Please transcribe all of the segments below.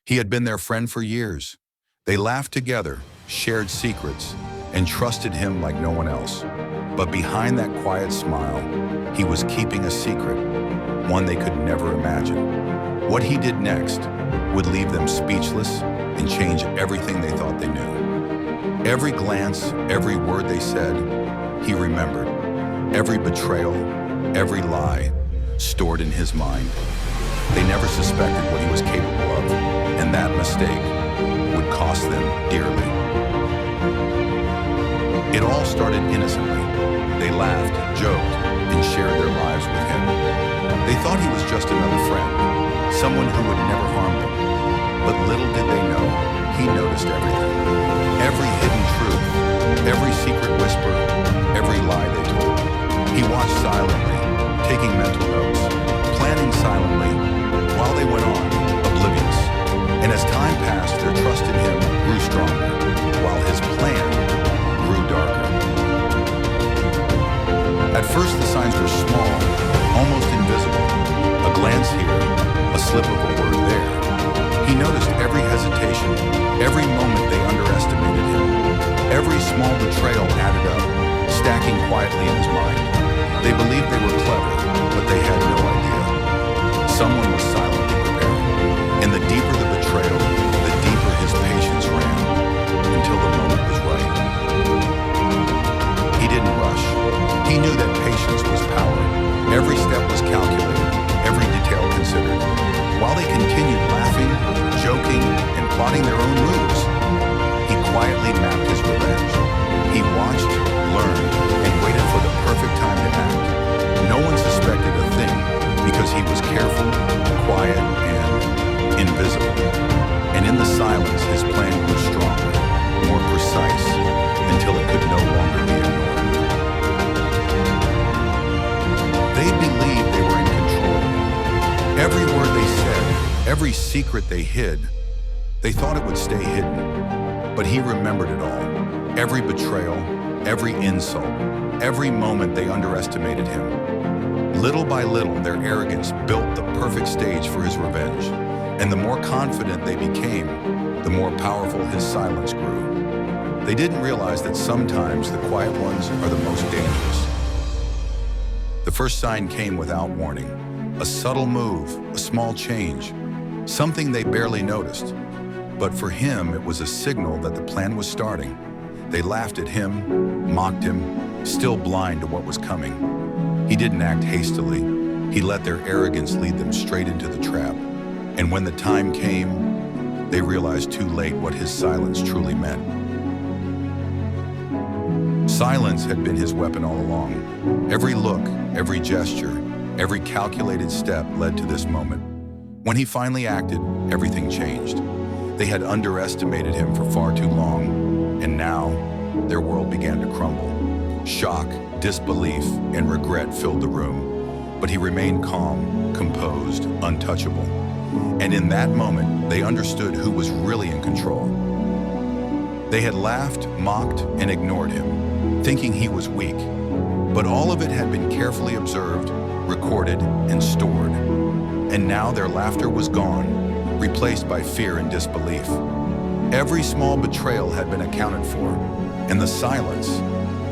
He had been their friend for years. They laughed together, shared secrets, and trusted him like no one else. But behind that quiet smile, he was keeping a secret, one they could never imagine. What he did next would leave them speechless and change everything they thought they knew. Every glance, every word they said, he remembered. Every betrayal, every lie, stored in his mind. They never suspected what he was capable of, and that mistake would cost them dearly. It all started innocently. They laughed, joked, and shared their lives with him. They thought he was just another friend, someone who would never harm them. But little did they know, he noticed everything. Every hidden truth, every secret whisper, every lie they told. He watched silently, taking mental notes, planning silently, while they went on, oblivious. And as time passed, their trust in him grew stronger, while his plan grew darker. At first, the signs were small, almost invisible. A glance here, a slip of a word there. He noticed every hesitation, every moment they underestimated him. Every small betrayal added up, stacking quietly in his mind. They believed they were clever, but they had no idea. Someone was silently preparing. And the deeper the betrayal, the deeper his patience ran, until the moment was right. He didn't rush. He knew that patience was power. Every step was calculated, every detail considered. While they continued laughing, joking, and plotting their own moves, he quietly mapped his revenge. He watched, learned, and waited for the perfect time to act. No one suspected a thing because he was careful, quiet, and invisible. And in the silence, his plan grew stronger, more precise, until it could no longer be ignored. They believed they were in control. Every word they said, every secret they hid, they thought it would stay hidden. But he remembered it all. Every betrayal, every insult, every moment they underestimated him. Little by little, their arrogance built the perfect stage for his revenge. And the more confident they became, the more powerful his silence grew. They didn't realize that sometimes the quiet ones are the most dangerous. The first sign came without warning. A subtle move, a small change, something they barely noticed. But for him, it was a signal that the plan was starting. They laughed at him, mocked him, still blind to what was coming. He didn't act hastily. He let their arrogance lead them straight into the trap. And when the time came, they realized too late what his silence truly meant. Silence had been his weapon all along. Every look, every gesture, every calculated step led to this moment. When he finally acted, everything changed. They had underestimated him for far too long, and now their world began to crumble. Shock, disbelief, and regret filled the room, but he remained calm, composed, untouchable. And in that moment, they understood who was really in control. They had laughed, mocked, and ignored him, thinking he was weak. But all of it had been carefully observed, recorded, and stored. And now their laughter was gone, replaced by fear and disbelief. Every small betrayal had been accounted for, and the silence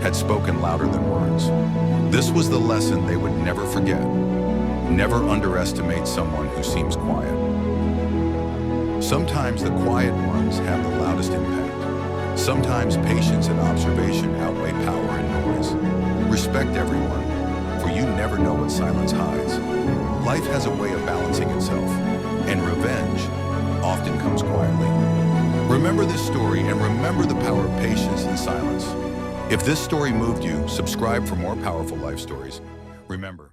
had spoken louder than words. This was the lesson they would never forget. Never underestimate someone who seems quiet. Sometimes the quiet ones have the loudest impact. Sometimes patience and observation outweigh power and noise. Respect everyone, for you never know what silence hides. Life has a way of balancing itself, and revenge often comes quietly. Remember this story and remember the power of patience and silence. If this story moved you, subscribe for more powerful life stories. Remember,